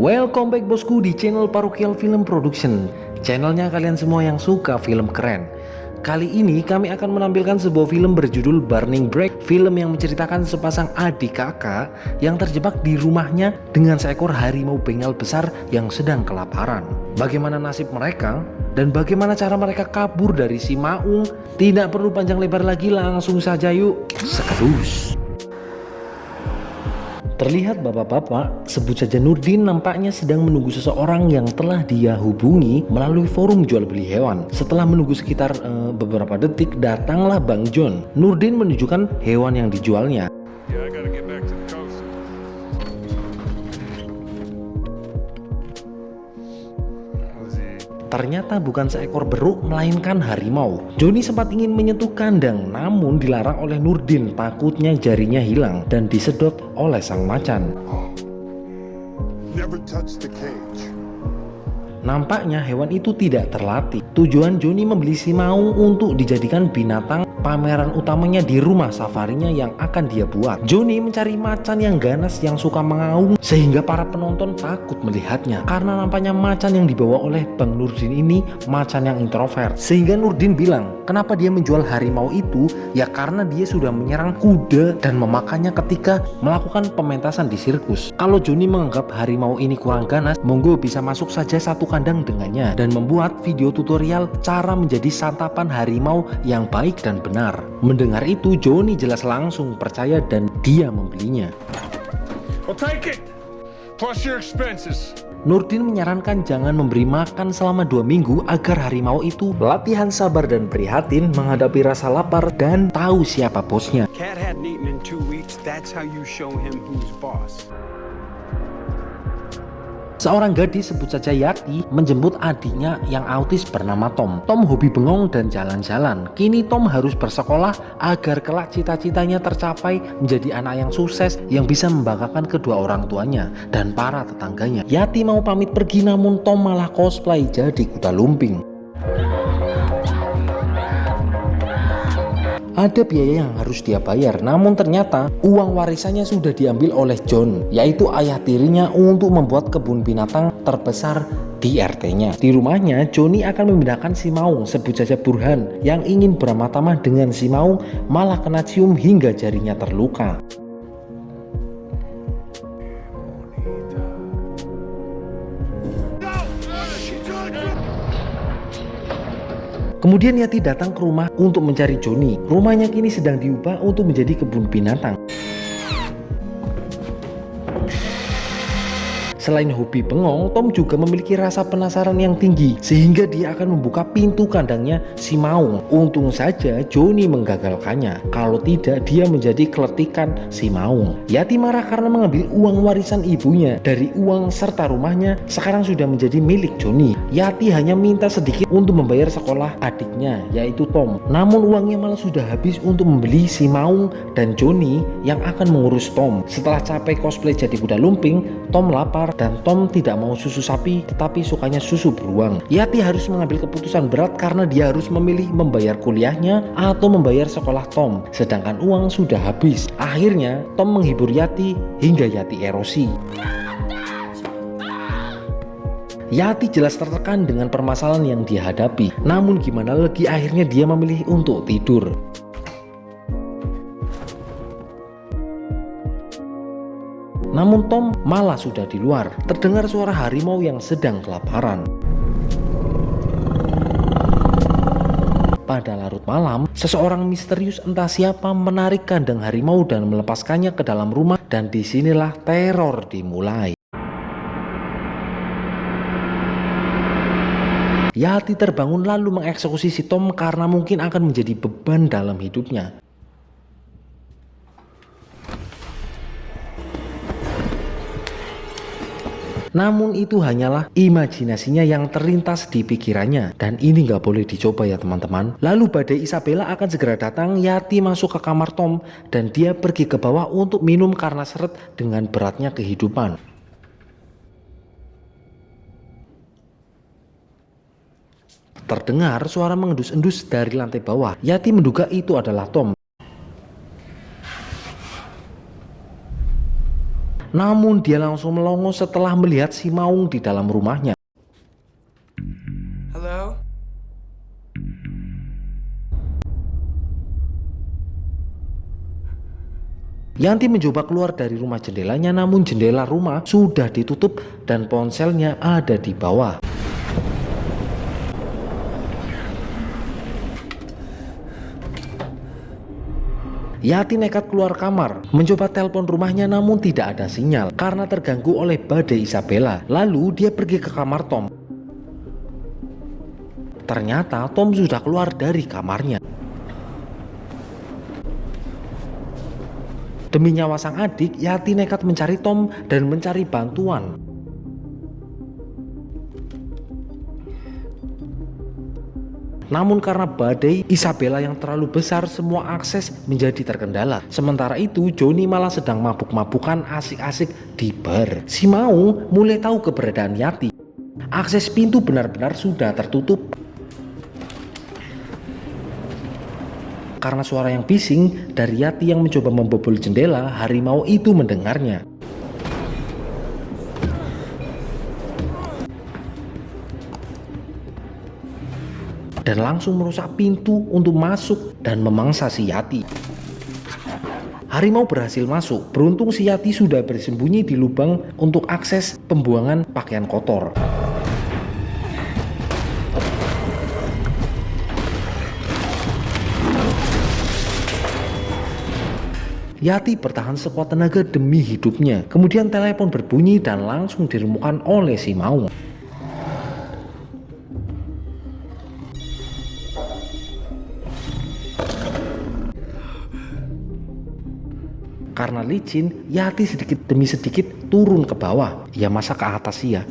Welcome back bosku di channel Parokial Film Production. Channelnya kalian semua yang suka film keren. Kali ini kami akan menampilkan sebuah film berjudul Burning Break. Film yang menceritakan sepasang adik kakak yang terjebak di rumahnya dengan seekor harimau bengal besar yang sedang kelaparan. Bagaimana nasib mereka dan bagaimana cara mereka kabur dari si maung? Tidak perlu panjang lebar lagi, langsung saja yuk sekedus. Terlihat bapak-bapak, sebut saja Nurdin, nampaknya sedang menunggu seseorang yang telah dia hubungi melalui forum jual beli hewan. Setelah menunggu sekitar beberapa detik, datanglah Bang John. Nurdin menunjukkan hewan yang dijualnya. Ternyata bukan seekor beruk, melainkan harimau. Joni sempat ingin menyentuh kandang, namun dilarang oleh Nurdin, takutnya jarinya hilang dan disedot oleh sang macan. Nampaknya hewan itu tidak terlatih. Tujuan Joni membeli si maung untuk dijadikan binatang pameran utamanya di rumah safarinya yang akan dia buat. Joni mencari macan yang ganas yang suka mengaum sehingga para penonton takut melihatnya, karena nampaknya macan yang dibawa oleh Bang Nurdin ini macan yang introvert. Sehingga Nurdin bilang, kenapa dia menjual harimau itu? Ya karena dia sudah menyerang kuda dan memakannya ketika melakukan pementasan di sirkus. Kalau Joni menganggap harimau ini kurang ganas, monggo bisa masuk saja satu kandang dengannya dan membuat video tutorial cara menjadi santapan harimau yang baik dan benar. Mendengar itu, Joni jelas langsung percaya dan dia membelinya. I'll take it. Plus your expenses. Nurdin menyarankan jangan memberi makan selama 2 minggu agar harimau itu latihan sabar dan prihatin menghadapi rasa lapar dan tahu siapa bosnya. Cat hadn't eaten in 2 weeks. That's how you show him who's boss. Seorang gadis, sebut saja Yati, menjemput adiknya yang autis bernama Tom. Tom hobi bengong dan jalan-jalan. Kini Tom harus bersekolah agar kelak cita-citanya tercapai menjadi anak yang sukses yang bisa membanggakan kedua orang tuanya dan para tetangganya. Yati mau pamit pergi, namun Tom malah cosplay jadi kuda lumping. Ada biaya yang harus dia bayar, namun ternyata uang warisannya sudah diambil oleh John, yaitu ayah tirinya, untuk membuat kebun binatang terbesar di RT-nya. Di rumahnya, Joni akan memindahkan si maung, sebut saja Burhan, yang ingin beramah-tamah dengan si maung malah kena cium hingga jarinya terluka. Kemudian Yati datang ke rumah untuk mencari Joni. Rumahnya kini sedang diubah untuk menjadi kebun binatang. Selain hobi bengong, Tom juga memiliki rasa penasaran yang tinggi sehingga dia akan membuka pintu kandangnya si maung. Untung saja Joni menggagalkannya. Kalau tidak, dia menjadi keletikan si maung. Yati marah karena mengambil uang warisan ibunya dari uang serta rumahnya sekarang sudah menjadi milik Joni. Yati hanya minta sedikit untuk membayar sekolah adiknya, yaitu Tom. Namun uangnya malah sudah habis untuk membeli si maung dan Joni yang akan mengurus Tom. Setelah capek cosplay jadi kuda lumping, Tom lapar dan Tom tidak mau susu sapi tetapi sukanya susu beruang. Yati harus mengambil keputusan berat karena dia harus memilih membayar kuliahnya atau membayar sekolah Tom, sedangkan uang sudah habis. Akhirnya Tom menghibur Yati hingga Yati erosi. Yati jelas tertekan dengan permasalahan yang dia hadapi, namun gimana lagi, akhirnya dia memilih untuk tidur. Namun Tom malah sudah di luar. Terdengar suara harimau yang sedang kelaparan. Pada larut malam, seseorang misterius entah siapa menarik kandang harimau dan melepaskannya ke dalam rumah, dan disinilah teror dimulai. Yati terbangun lalu mengeksekusi si Tom karena mungkin akan menjadi beban dalam hidupnya. Namun itu hanyalah imajinasinya yang terlintas di pikirannya, dan ini nggak boleh dicoba ya teman-teman. Lalu badai Isabella akan segera datang. Yati masuk ke kamar Tom dan dia pergi ke bawah untuk minum karena seret dengan beratnya kehidupan. Terdengar suara mengendus-endus dari lantai bawah. Yati menduga itu adalah Tom. Namun dia langsung melongo setelah melihat si Maung di dalam rumahnya. Hello? Yanti mencoba keluar dari rumah jendelanya, namun jendela rumah sudah ditutup dan ponselnya ada di bawah. Yati nekat keluar kamar, mencoba telepon rumahnya namun tidak ada sinyal karena terganggu oleh badai Isabella. Lalu dia pergi ke kamar Tom. Ternyata Tom sudah keluar dari kamarnya. Demi nyawa sang adik, Yati nekat mencari Tom dan mencari bantuan. Namun karena badai Isabella yang terlalu besar, semua akses menjadi terkendala. Sementara itu Johnny malah sedang mabuk-mabukan asik-asik di bar. Si Maung mulai tahu keberadaan Yati. Akses pintu benar-benar sudah tertutup. Karena suara yang bising dari Yati yang mencoba membobol jendela, harimau itu mendengarnya. Dan langsung merusak pintu untuk masuk dan memangsa si Yati. Harimau berhasil masuk. Beruntung si Yati sudah bersembunyi di lubang untuk akses pembuangan pakaian kotor. Yati bertahan sekuat tenaga demi hidupnya. Kemudian telepon berbunyi dan langsung diremukkan oleh si Maung. Karena licin, Yati sedikit demi sedikit turun ke bawah. Ya masa ke atas sih ya.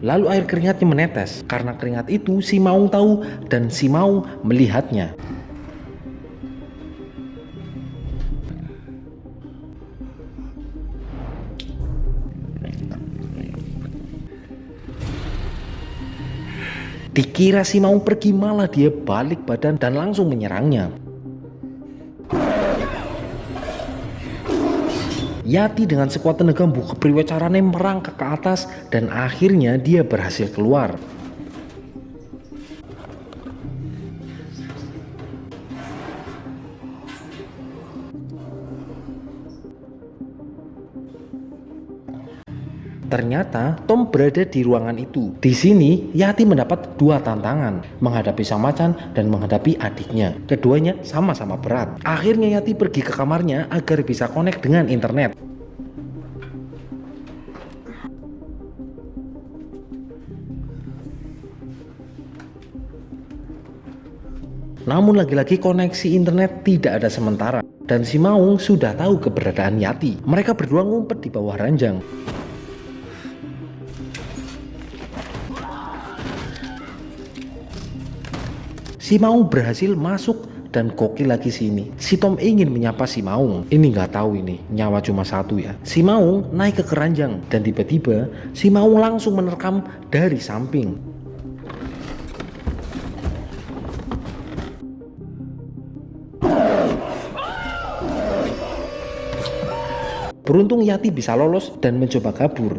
Lalu air keringatnya menetes. Karena keringat itu si Maung tahu dan si Maung melihatnya. Dikira si Maung pergi, malah dia balik badan dan langsung menyerangnya. Yati dengan sekuat tenaga membuka priwacaranya merangkak ke atas dan akhirnya dia berhasil keluar. Ternyata Tom berada di ruangan itu. Di sini Yati mendapat dua tantangan, menghadapi sang macan dan menghadapi adiknya. Keduanya sama-sama berat. Akhirnya Yati pergi ke kamarnya agar bisa connect dengan internet. Namun lagi-lagi koneksi internet tidak ada sementara dan si Maung sudah tahu keberadaan Yati. Mereka berdua ngumpet di bawah ranjang. Si Maung berhasil masuk dan gokil lagi sini. Si Tom ingin menyapa si Maung. Ini nggak tahu ini, nyawa cuma satu ya. Si Maung naik ke keranjang dan tiba-tiba si Maung langsung menerkam dari samping. Beruntung Yati bisa lolos dan mencoba kabur.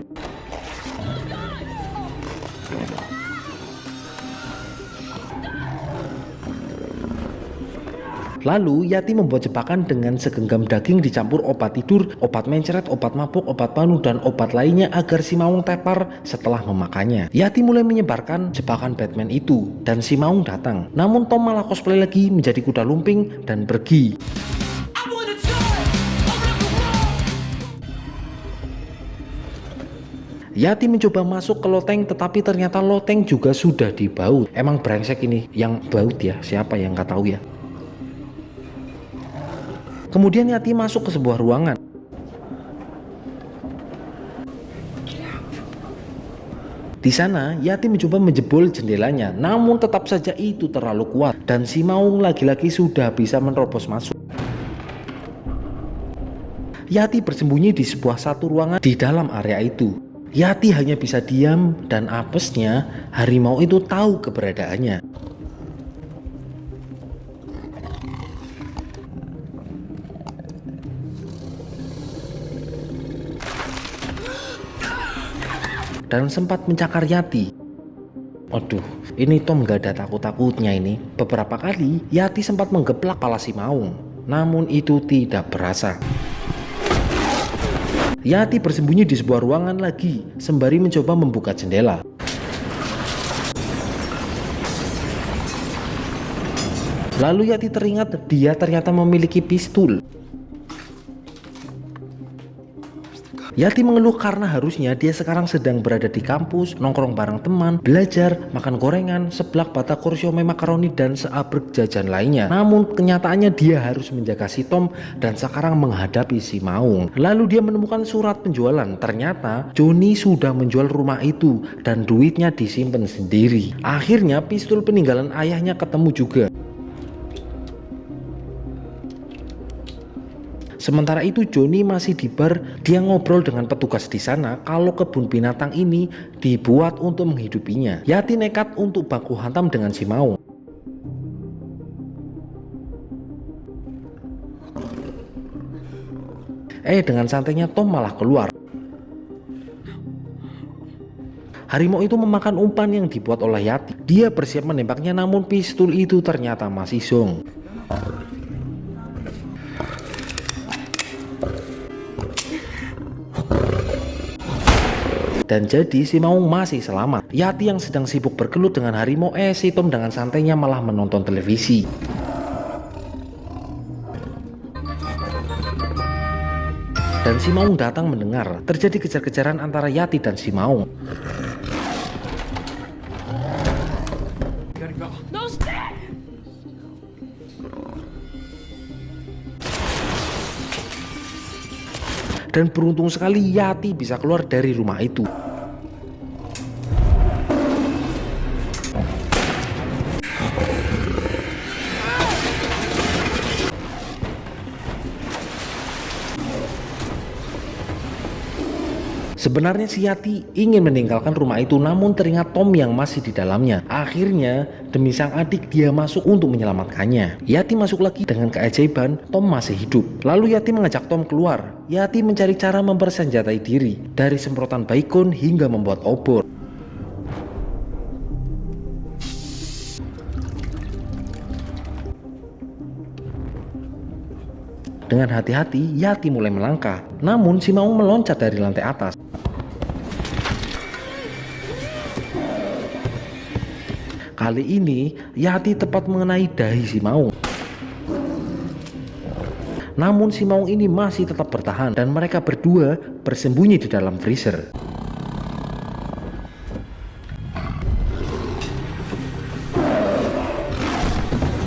Lalu Yati membuat jebakan dengan segenggam daging dicampur obat tidur, obat mencret, obat mabuk, obat panu, dan obat lainnya agar si Maung tepar setelah memakannya. Yati mulai menyebarkan jebakan Batman itu dan si Maung datang. Namun Tom malah cosplay lagi menjadi kuda lumping dan pergi. Yati mencoba masuk ke loteng tetapi ternyata loteng juga sudah dibaut. Emang brengsek ini yang baut ya, siapa yang nggak tahu ya. Kemudian Yati masuk ke sebuah ruangan. Di sana Yati mencoba menjebol jendelanya, namun tetap saja itu terlalu kuat dan si Maung lagi-lagi sudah bisa menerobos masuk. Yati bersembunyi di sebuah satu ruangan di dalam area itu. Yati hanya bisa diam dan apesnya harimau itu tahu keberadaannya. Dan sempat mencakar Yati. Aduh, ini Tom gak ada takut-takutnya ini. Beberapa kali Yati sempat menggeplak kepala si maung, namun itu tidak berasa. Yati bersembunyi di sebuah ruangan lagi sembari mencoba membuka jendela. Lalu Yati teringat dia ternyata memiliki pistol. Yati mengeluh karena harusnya dia sekarang sedang berada di kampus, nongkrong bareng teman, belajar, makan gorengan, seblak, batagor, siomay, makaroni, dan seabrek jajan lainnya. Namun kenyataannya dia harus menjaga si Tom dan sekarang menghadapi si Maung. Lalu dia menemukan surat penjualan. Ternyata Johnny sudah menjual rumah itu dan duitnya disimpan sendiri. Akhirnya pistol peninggalan ayahnya ketemu juga. Sementara itu Johnny masih di bar, dia ngobrol dengan petugas di sana kalau kebun binatang ini dibuat untuk menghidupinya. Yati nekat untuk baku hantam dengan si Maung. Dengan santainya Tom malah keluar. Harimau itu memakan umpan yang dibuat oleh Yati. Dia bersiap menembaknya namun pistol itu ternyata masih zong. Dan jadi si Maung masih selamat. Yati yang sedang sibuk bergelut dengan harimau, si Tom dengan santainya malah menonton televisi. Dan si Maung datang mendengar terjadi kejar-kejaran antara Yati dan si Maung. No, stay! Dan beruntung sekali Yati bisa keluar dari rumah itu. Sebenarnya si Yati ingin meninggalkan rumah itu namun teringat Tom yang masih di dalamnya. Akhirnya demi sang adik dia masuk untuk menyelamatkannya. Yati masuk lagi dengan keajaiban Tom masih hidup. Lalu Yati mengajak Tom keluar. Yati mencari cara mempersenjatai diri dari semprotan baygon hingga membuat obor. Dengan hati-hati Yati mulai melangkah. Namun si Maung meloncat dari lantai atas. Kali ini Yati tepat mengenai dahi si Maung. Namun si Maung ini masih tetap bertahan dan mereka berdua bersembunyi di dalam freezer.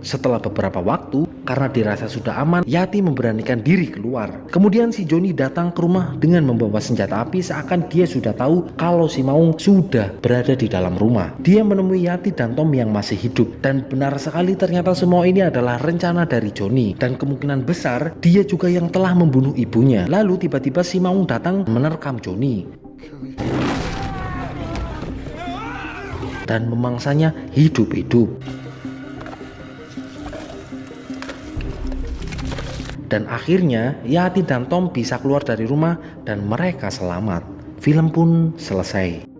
Setelah beberapa waktu, karena dirasa sudah aman, Yati memberanikan diri keluar. Kemudian si Johnny datang ke rumah dengan membawa senjata api seakan dia sudah tahu kalau si Maung sudah berada di dalam rumah. Dia menemui Yati dan Tom yang masih hidup. Dan benar sekali ternyata semua ini adalah rencana dari Johnny. Dan kemungkinan besar dia juga yang telah membunuh ibunya. Lalu tiba-tiba si Maung datang menerkam Johnny dan memangsanya hidup-hidup. Dan akhirnya Yati dan Tom bisa keluar dari rumah dan mereka selamat. Film pun selesai.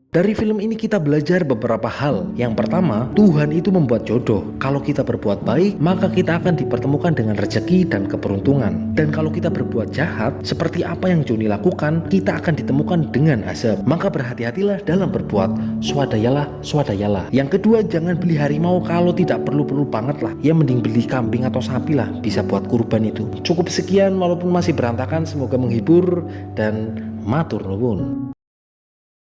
Dari film ini kita belajar beberapa hal. Yang pertama, Tuhan itu membuat jodoh. Kalau kita berbuat baik, maka kita akan dipertemukan dengan rezeki dan keberuntungan. Dan kalau kita berbuat jahat, seperti apa yang Johnny lakukan, kita akan ditemukan dengan azab. Maka berhati-hatilah dalam berbuat. Swadayalah, swadayalah. Yang kedua, jangan beli harimau kalau tidak perlu-perlu banget lah. Ya mending beli kambing atau sapi lah, bisa buat kurban itu. Cukup sekian walaupun masih berantakan, semoga menghibur dan matur nuwun.